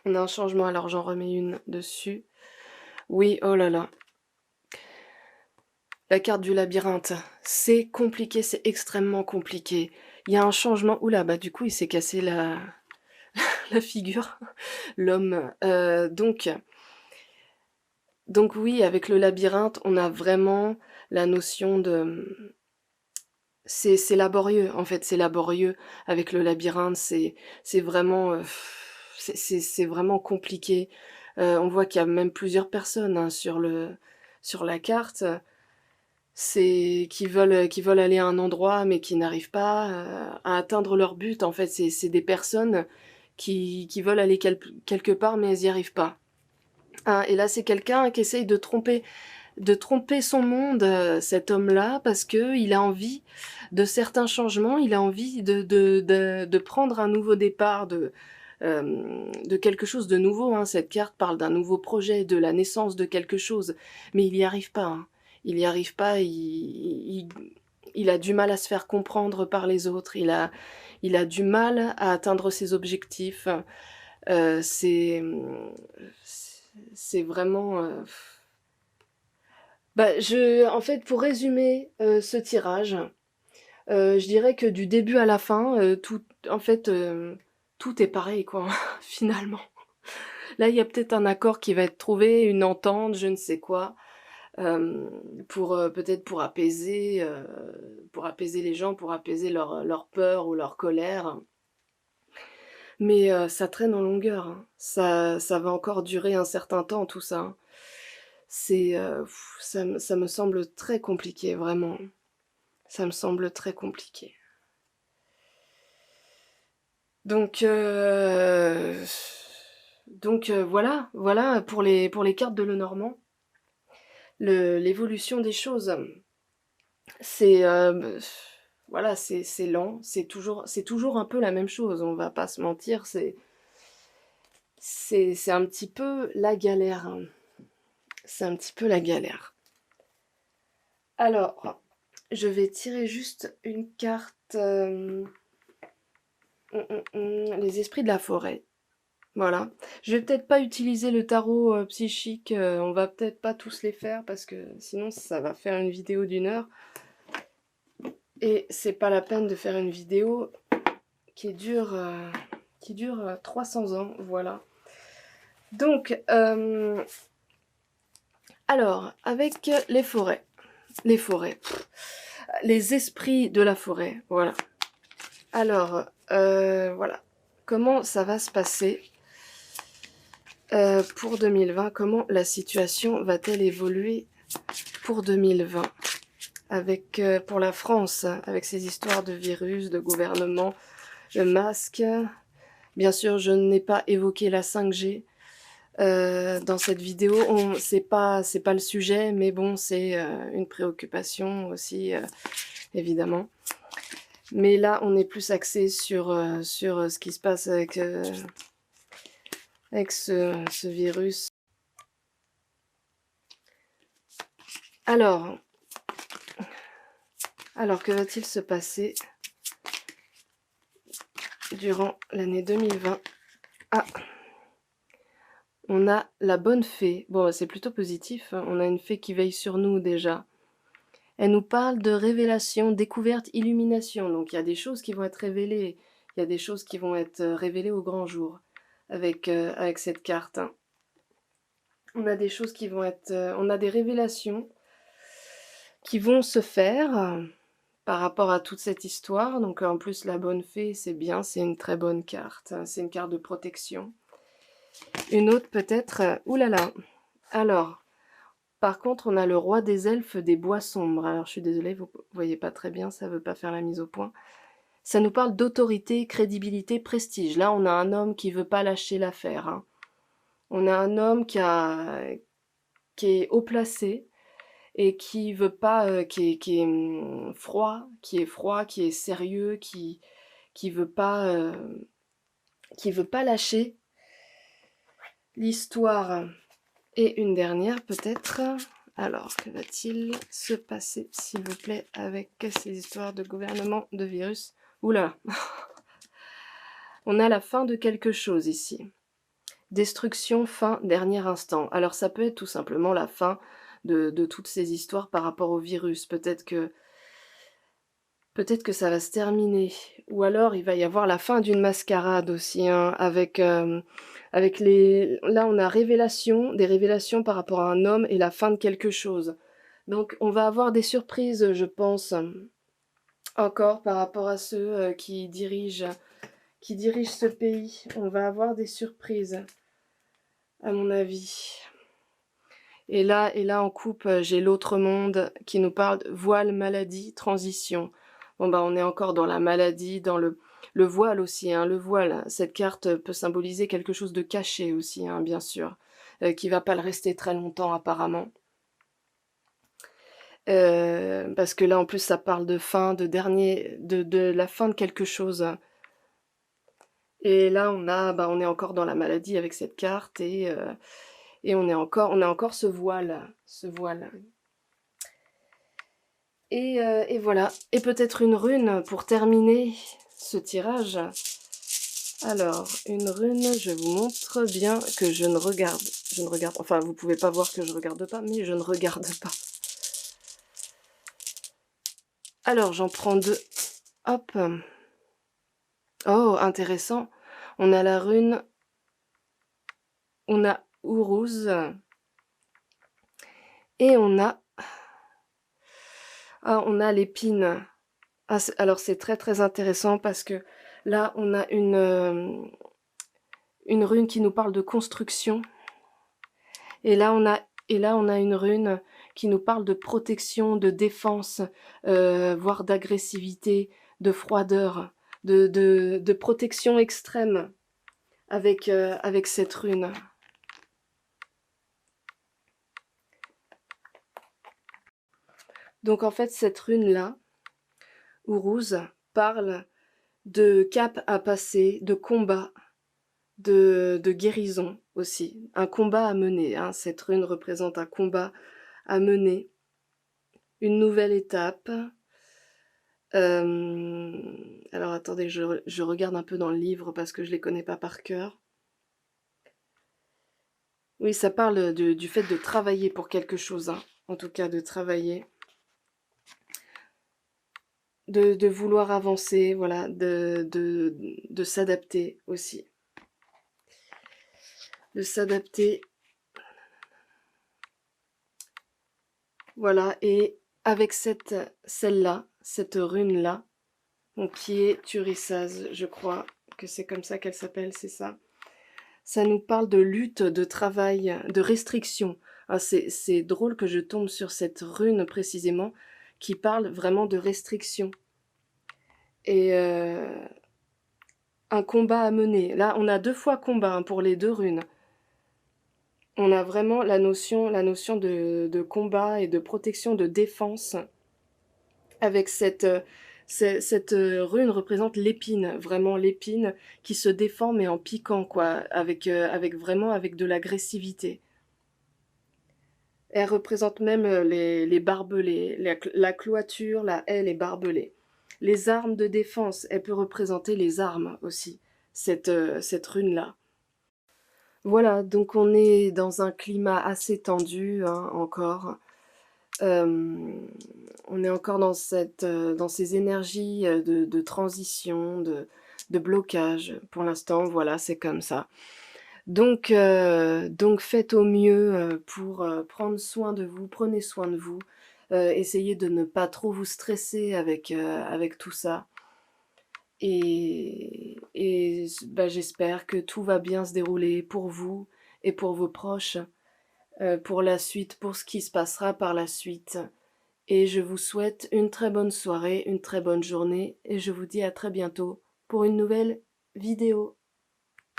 On a un changement, alors j'en remets une dessus. Oui, oh là là. La carte du labyrinthe, c'est compliqué, c'est extrêmement compliqué. Il y a un changement. Oula, bah du coup, il s'est cassé la figure, l'homme. Donc oui, avec le labyrinthe, on a vraiment la notion de... C'est laborieux, en fait, c'est laborieux avec le labyrinthe, c'est vraiment, c'est vraiment compliqué. On voit qu'il y a même plusieurs personnes hein, sur la carte, c'est qui veulent aller à un endroit mais qui n'arrivent pas à atteindre leur but. En fait, c'est des personnes qui veulent aller quelque part mais elles n'y arrivent pas. Hein, et là, c'est quelqu'un qui essaye de tromper son monde, cet homme-là, parce que il a envie de certains changements, il a envie de prendre un nouveau départ, de quelque chose de nouveau. Hein. Cette carte parle d'un nouveau projet, de la naissance de quelque chose, mais il n'y arrive pas. Hein. Il n'y arrive pas, il a du mal à se faire comprendre par les autres, il a du mal à atteindre ses objectifs. Euh, c'est, c'est vraiment... en fait, pour résumer ce tirage, je dirais que du début à la fin, en fait, tout est pareil, quoi, finalement. Là, il y a peut-être un accord qui va être trouvé, une entente, je ne sais quoi, pour peut-être pour apaiser les gens, pour apaiser leur peur ou leur colère. Mais ça traîne en longueur. Hein. Ça va encore durer un certain temps, tout ça. Hein. Ça me semble très compliqué, vraiment. Ça me semble très compliqué. Donc, voilà pour les cartes de Lenormand. L'évolution des choses, c'est voilà, c'est lent, c'est toujours un peu la même chose. On va pas se mentir, c'est un petit peu la galère. Hein. C'est un petit peu la galère. Alors, je vais tirer juste une carte. Les esprits de la forêt. Voilà. Je vais peut-être pas utiliser le tarot psychique, on va peut-être pas tous les faire parce que sinon ça va faire une vidéo d'1 heure. Et c'est pas la peine de faire une vidéo qui dure 300 ans, voilà. Donc, alors, avec les forêts, les esprits de la forêt, voilà. Alors, voilà. Comment ça va se passer pour 2020, comment la situation va-t-elle évoluer pour 2020 avec, pour la France, avec ces histoires de virus, de gouvernement, le masque. Bien sûr, je n'ai pas évoqué la 5G dans cette vidéo. C'est pas le sujet, mais bon, c'est une préoccupation aussi, évidemment. Mais là, on est plus axé sur ce qui se passe avec ce virus. Alors, que va-t-il se passer durant l'année 2020? Ah, on a la bonne fée. Bon, c'est plutôt positif. Hein. On a une fée qui veille sur nous déjà. Elle nous parle de révélation, découverte, illumination. Donc il y a des choses qui vont être révélées. Il y a des choses qui vont être révélées au grand jour avec cette carte. Hein. On a des choses qui vont être... on a des révélations qui vont se faire par rapport à toute cette histoire. Donc en plus, la bonne fée, c'est bien, c'est une très bonne carte. C'est une carte de protection. Une autre peut-être... oulala. Alors, par contre, on a le roi des elfes des bois sombres. Alors, je suis désolée, vous voyez pas très bien, ça veut pas faire la mise au point. Ça nous parle d'autorité, crédibilité, prestige. Là, on a un homme qui veut pas lâcher l'affaire. Hein. On a un homme qui est haut placé et qui veut pas, qui est froid, qui est sérieux, qui veut pas lâcher l'histoire. Et une dernière peut-être. Alors, que va-t-il se passer, s'il vous plaît, avec ces histoires de gouvernement, de virus? Oula. On a la fin de quelque chose ici. Destruction, fin, dernier instant. Alors ça peut être tout simplement la fin de toutes ces histoires par rapport au virus. Peut-être que ça va se terminer, ou alors il va y avoir la fin d'une mascarade aussi, hein, avec les là on a des révélations par rapport à un homme et la fin de quelque chose. Donc on va avoir des surprises, je pense, encore par rapport à ceux, qui dirigent ce pays. On va avoir des surprises, à mon avis. Et là en coupe, j'ai l'autre monde qui nous parle de voile, maladie, transition. Bon bah on est encore dans la maladie, dans le voile aussi, hein, le voile. Cette carte peut symboliser quelque chose de caché aussi, hein, bien sûr, qui va pas le rester très longtemps apparemment. Parce que là en plus ça parle de fin, de la fin de quelque chose. Et là on est encore dans la maladie avec cette carte et on a encore ce voile, ce voile. Et voilà. Et peut-être une rune pour terminer ce tirage. Alors, une rune, je vous montre bien que je ne regarde. Enfin, vous pouvez pas voir que je regarde pas, mais je ne regarde pas. Alors, j'en prends deux. Hop. Oh, intéressant. On a la rune. On a Uruz. Et on a l'épine. Alors, c'est très très intéressant parce que là, on a une rune qui nous parle de construction. Et là, on a une rune qui nous parle de protection, de défense, voire d'agressivité, de froideur, de protection extrême avec cette rune. Donc en fait, cette rune-là, Uruz, parle de cap à passer, de combat, de guérison aussi. Un combat à mener, hein. Cette rune représente un combat à mener, une nouvelle étape. Alors attendez, je regarde un peu dans le livre parce que je les connais pas par cœur. Oui, ça parle du fait de travailler pour quelque chose, hein. En tout cas, de travailler. De vouloir avancer, voilà, de s'adapter aussi. De s'adapter. Voilà, et avec celle-là, cette rune-là, donc qui est Turisaz, je crois que c'est comme ça qu'elle s'appelle, c'est ça. Ça nous parle de lutte, de travail, de restriction. Ah, c'est drôle que je tombe sur cette rune précisément qui parle vraiment de restriction. Et un combat à mener. Là, on a 2 fois combat, hein, pour les 2 runes. On a vraiment la notion de combat et de protection, de défense. Avec cette rune représente l'épine, vraiment l'épine qui se défend mais en piquant, quoi, avec vraiment avec de l'agressivité. Elle représente même les barbelés, la cloîture, la haie, les barbelés. Les armes de défense, elle peut représenter les armes aussi, cette rune-là. Voilà, donc on est dans un climat assez tendu, hein, encore. On est encore dans ces énergies de transition, de blocage. Pour l'instant, voilà, c'est comme ça. Donc faites au mieux pour prendre soin de vous, prenez soin de vous. Essayez de ne pas trop vous stresser avec tout ça. Et bah, j'espère que tout va bien se dérouler pour vous et pour vos proches, pour la suite, pour ce qui se passera par la suite. Et je vous souhaite une très bonne soirée, une très bonne journée, et je vous dis à très bientôt pour une nouvelle vidéo.